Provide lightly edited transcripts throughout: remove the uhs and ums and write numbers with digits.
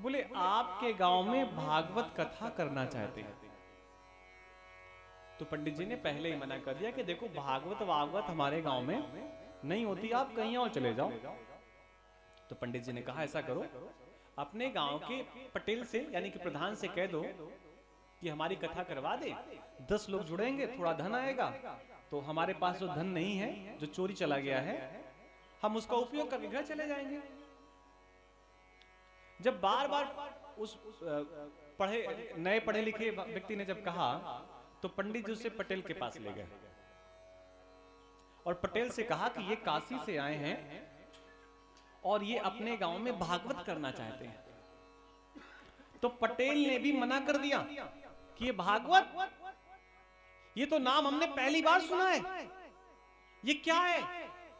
बोले आपके गांव में भागवत कथा करना चाहते हैं। तो पंडित जी ने पहले ही मना कर दिया कि देखो भागवत वागवत हमारे गांव में नहीं होती, आप कहीं और चले जाओ। तो पंडित जी ने कहा ऐसा करो, अपने गांव के पटेल से यानी कि प्रधान से कह दो कि हमारी कथा करवा दे, 10 लोग जुड़ेंगे, थोड़ा धन आएगा, तो हमारे पास जो धन नहीं है, जो चोरी चला गया है, हम उसका उपयोग करके घर चले जाएंगे। जब बार बार उस नए पढ़े लिखे व्यक्ति ने जब कहा, तो पंडित जी उसे पटेल के पास ले गए और पटेल से कहा कि ये काशी से आए हैं और ये अपने गांव में भागवत करना चाहते हैं। तो पटेल ने भी मना कर दिया कि ये भागवत, ये तो नाम हमने पहली बार सुना है, ये क्या है,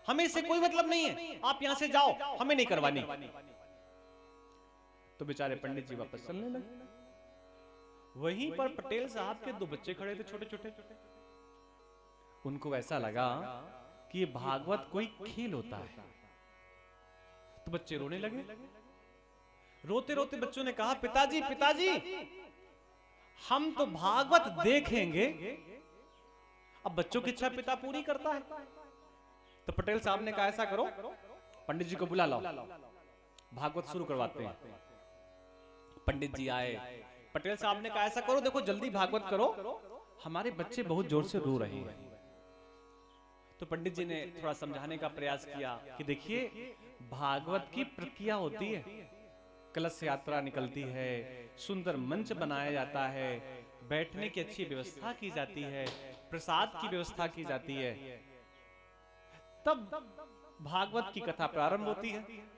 हमें इससे कोई मतलब नहीं है, आप यहां से जाओ, हमें नहीं करवानी। तो बेचारे पंडित जी वापस चलने लगे। वहीं पर पटेल साहब के 2 बच्चे खड़े थे छोटे छोटे। उनको ऐसा लगा कि ये भागवत कोई खेल होता है, तो बच्चे रोने लगे। रोते रोते बच्चों ने कहा, पिताजी पिताजी हम तो भागवत देखेंगे। अब बच्चों की इच्छा पिता पूरी करता है। तो पटेल साहब ने कहा ऐसा करो, पंडित जी को बुला लाओ, भागवत शुरू करवाते हैं। पंडित जी आए, पटेल साहब ने कहा ऐसा करो, देखो जल्दी भागवत करो, हमारे बच्चे बहुत जोर से रो रहे हैं। तो पंडित जी ने थोड़ा समझाने का प्रयास किया कि देखिए भागवत की प्रक्रिया होती है, कलश यात्रा निकलती है, सुंदर मंच बनाया जाता है, बैठने की अच्छी व्यवस्था की जाती है, प्रसाद की व्यवस्था की जाती है, तब भागवत की कथा प्रारंभ होती है।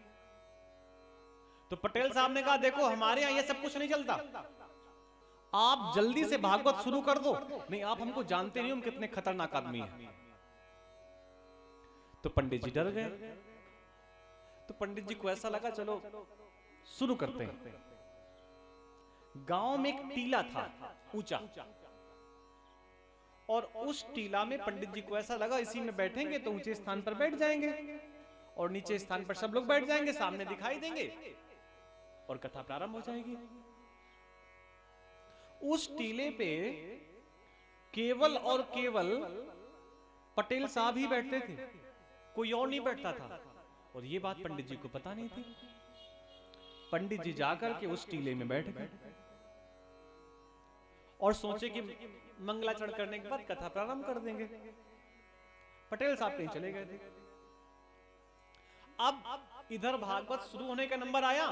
तो पटेल साहब ने कहा देखो हमारे यहां ये सब कुछ नहीं चलता, आप जल्दी से भागवत शुरू कर दो। नहीं आप हमको जानते नहीं, हम कितने खतरनाक आदमी हैं। तो पंडित जी डर गए। तो पंडित जी को ऐसा लगा चलो शुरू करते हैं। गांव में एक टीला था ऊंचा, और उस टीला में पंडित जी को ऐसा लगा इसी में बैठेंगे तो ऊंचे स्थान पर बैठ जाएंगे और नीचे स्थान पर सब लोग बैठ जाएंगे, सामने दिखाई देंगे और कथा प्रारंभ हो जाएगी। उस टीले पे केवल और केवल पटेल साहब ही बैठते थे, कोई और नहीं बैठता था। और ये बात पंडित जी को पता नहीं थी। पंडित जी जाकर के उस टीले में बैठ गए और सोचे कि मंगलाचरण करने के बाद कथा प्रारंभ कर देंगे। पटेल साहब कहीं चले गए थे। अब इधर भागवत शुरू होने का नंबर आया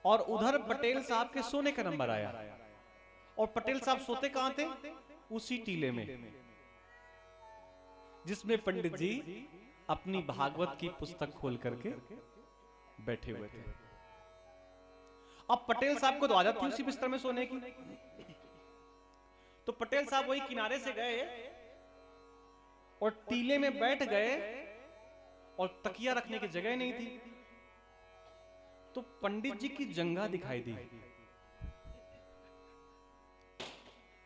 और उधर पटेल साहब के सोने का नंबर आया। और पटेल साहब सोते कहां थे? उसी टीले में जिसमें पंडित जी अपनी भागवत की पुस्तक खोल करके बैठे हुए थे। अब पटेल साहब को तो आदत थी उसी बिस्तर में सोने की। तो पटेल साहब वही किनारे से गए और टीले में बैठ गए और तकिया रखने की जगह नहीं थी। तो पंडित जी की जंघा दिखाई दी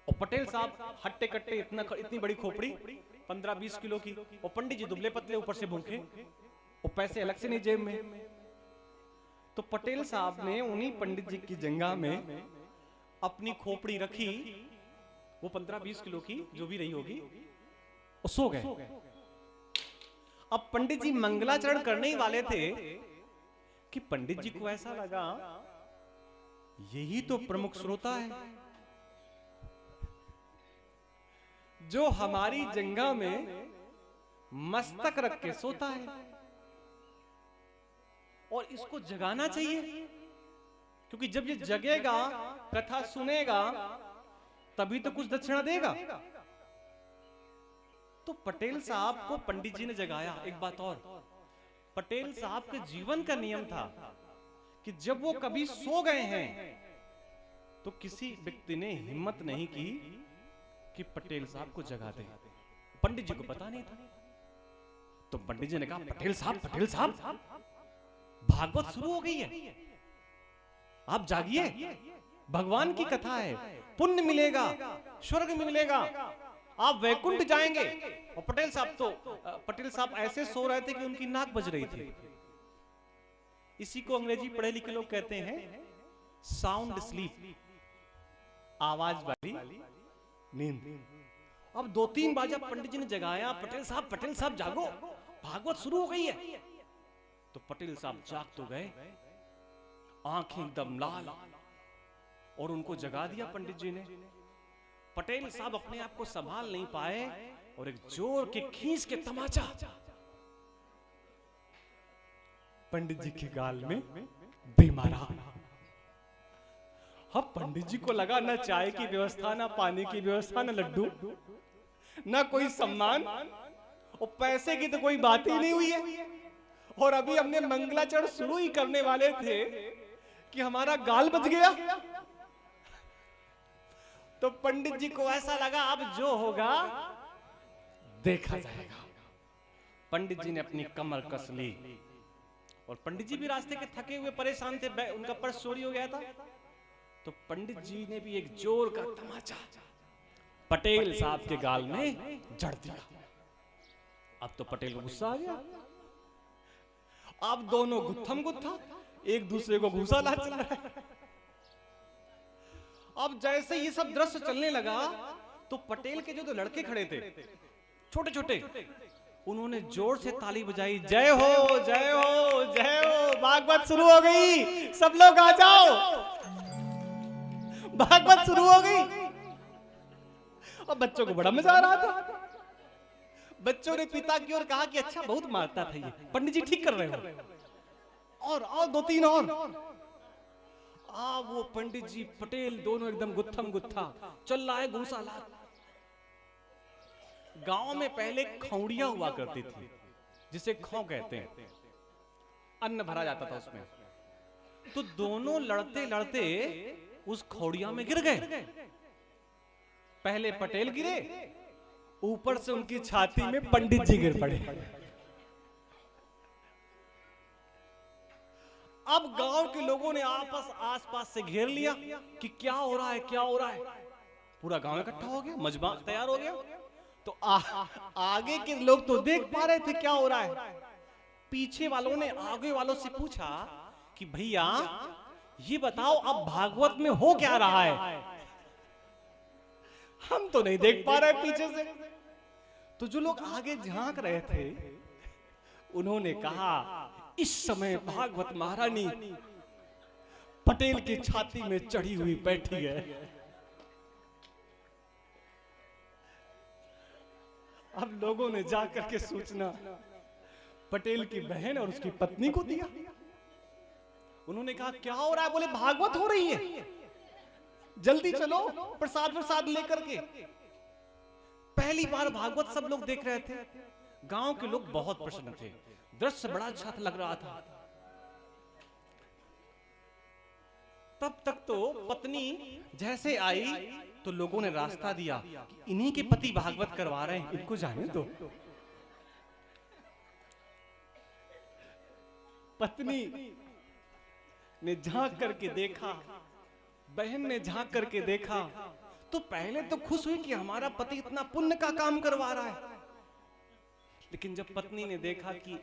और पटेल साहब हट्टे कट्टे, इतनी बड़ी खोपड़ी 15-20 किलो की, और पंडित जी दुबले पतले, ऊपर से भूखे और पैसे अलग से नहीं जेब में। तो पटेल साहब ने उन्हीं पंडित जी की जंघा में अपनी खोपड़ी रखी, वो 15-20 किलो की जो भी रही होगी, और सो गए। अब पंडित जी मंगलाचरण करने ही वाले थे कि पंडित जी को ऐसा लगा यही तो प्रमुख श्रोता है जो हमारी जंघा में मस्तक रख के सोता है, और इसको जगाना चाहिए, क्योंकि जब ये जगेगा, कथा सुनेगा, तभी तो कुछ दक्षिणा देगा। तो पटेल साहब को पंडित जी ने जगाया। एक बात और, पटेल साहब के जीवन का नियम था कि जब वो कभी सो गए हैं तो किसी व्यक्ति ने हिम्मत नहीं की कि पटेल साहब को जगा दे। पंडित जी को पता नहीं था। तो पंडित जी ने कहा पटेल साहब भागवत शुरू हो गई है, आप जागिए, भगवान की कथा है, पुण्य मिलेगा, स्वर्ग मिलेगा, आप वैकुंठ जाएंगे। और पटेल साहब ऐसे सो रहे थे कि उनकी नाक बज रही थी। इसी को अंग्रेजी पढ़े लिखे लोग कहते हैं साउंड स्लीप, आवाज वाली नींद। अब 2-3 बार जब पंडित जी ने जगाया, पटेल साहब जागो, भागवत शुरू हो गई है। तो पटेल साहब जाग तो गए, आंखें एकदम लाल, और उनको जगा दिया पंडित जी ने। पटेल साहब अपने आप को संभाल नहीं पाए और एक जोर के खींच के तमाचा पंडित जी के गाल में दे मारा। अब पंडित जी को लगा ना चाय की व्यवस्था, ना पानी की व्यवस्था, ना लड्डू, ना कोई सम्मान, और पैसे की तो कोई बात ही नहीं हुई है। और अभी हमने मंगलाचरण शुरू ही करने वाले थे कि हमारा गाल बच गया। तो पंडित जी को ऐसा लगा अब जो होगा देखा जाएगा। पंडित जी ने अपनी कमर कस ली, और पंडित जी भी रास्ते के थके हुए परेशान थे, उनका पर्स चोरी हो गया था। तो पंडित जी ने भी एक जोर का तमाचा पटेल साहब के गाल में जड़ दिया। अब तो पटेल को गुस्सा आ गया। अब दोनों गुत्थम गुत्था एक दूसरे को घूसा ला चल रहा है। अब जैसे ये सब दृश्य चलने लगा तो पटेल के जो लड़के खड़े थे छोटे छोटे, उन्होंने जोर से ताली बजाई, जय हो जय हो जय हो, भागवत शुरू हो गई, सब लोग आ जाओ, भागवत शुरू हो गई। और बच्चों को बड़ा मजा आ रहा था। बच्चों ने पिता की ओर कहा कि अच्छा बहुत मारता था ये, पंडित जी ठीक कर रहे हो, और 2-3 और। वो पंडित जी पटेल दोनों एकदम गुत्थम गुत्था चल रहा है, घूसा ला। गांव में पहले खौड़िया हुआ करती थी, जिसे खौ कहते हैं, अन्न भरा जाता था उसमें। तो दोनों लड़ते लड़ते उस खौड़िया में गिर गए। पहले पटेल गिरे, ऊपर से उनकी छाती में पंडित जी गिर पड़े। अब गांव के लोगों ने आसपास से घेर लिया कि क्या हो रहा है, क्या हो रहा है। पूरा गांव इकट्ठा हो गया, मजमा तैयार हो गया। तो आगे के लोग तो देख पा रहे थे क्या हो रहा है। पीछे वालों ने आगे वालों से पूछा कि भैया ये बताओ अब भागवत में हो क्या रहा है, हम तो नहीं देख पा रहे पीछे से। तो जो लोग आगे झांक रहे थे उन्होंने कहा इस समय भागवत महारानी पटेल की छाती में चढ़ी हुई बैठी है। अब लोगों ने जाकर के सूचना पटेल की बहन और उसकी पत्नी को दिया। उन्होंने कहा क्या हो रहा है? बोले भागवत हो रही है, जल्दी चलो प्रसाद लेकर के। पहली बार भागवत सब लोग देख रहे थे। गांव के लोग बहुत प्रसन्न थे, दृश्य बड़ा अच्छा लग रहा था। तब तक तो पत्नी जैसे आई तो लोगों ने रास्ता दिया, इन्हीं के पति भागवत करवा रहे हैं, इनको जाने दो। पत्नी ने झांक करके देखा, बहन ने झांक करके देखा, तो पहले तो खुश हुई कि हमारा पति इतना पुण्य का काम करवा रहा है। लेकिन जब पत्नी ने देखा कि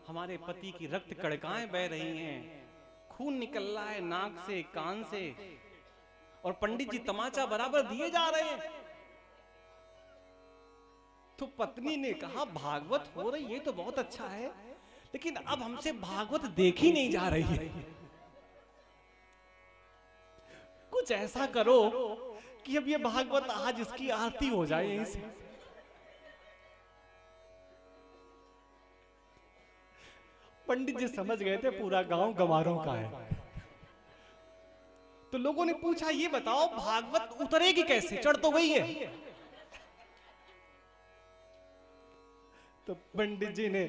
हमारे पति की रक्त कणिकाएं बह रही हैं, खून निकल रहा है नाक से कान से, और पंडित जी तमाचा बराबर दिए जा रहे हैं, तो पत्नी ने कहा भागवत हो रही है तो बहुत अच्छा है, लेकिन अब हमसे भागवत देखी नहीं जा रही है। कुछ ऐसा करो कि अब ये भागवत आज इसकी आरती हो जाए यहीं से। पंडित जी समझ गए थे पूरा गांव गंवारों का है। तो लोगों ने पूछा ये बताओ भागवत उतरेगी कैसे, चढ़ तो गई है। तो पंडित जी ने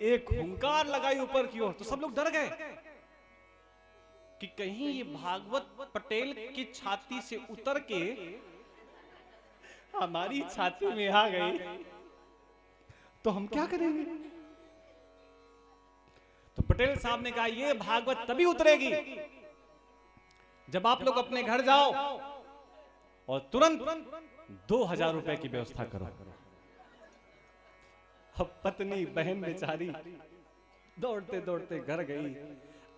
एक हुंकार लगाई ऊपर की ओर, तो सब लोग डर गए कि कहीं ये भागवत पटेल की छाती से उतर के हमारी छाती में आ गई तो हम क्या करेंगे। तो पटेल साहब ने कहा ये भागवत तभी उतरेगी जब आप लोग अपने घर जाओ और तुरंत 2000 रुपए की व्यवस्था करो। अब पत्नी बहन बेचारी दौड़ते दौड़ते घर गई,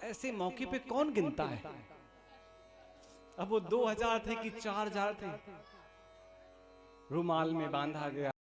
ऐसे मौके पे कौन गिनता है? अब वो 2000 थे कि 4000 थे, रुमाल में बांधा गया।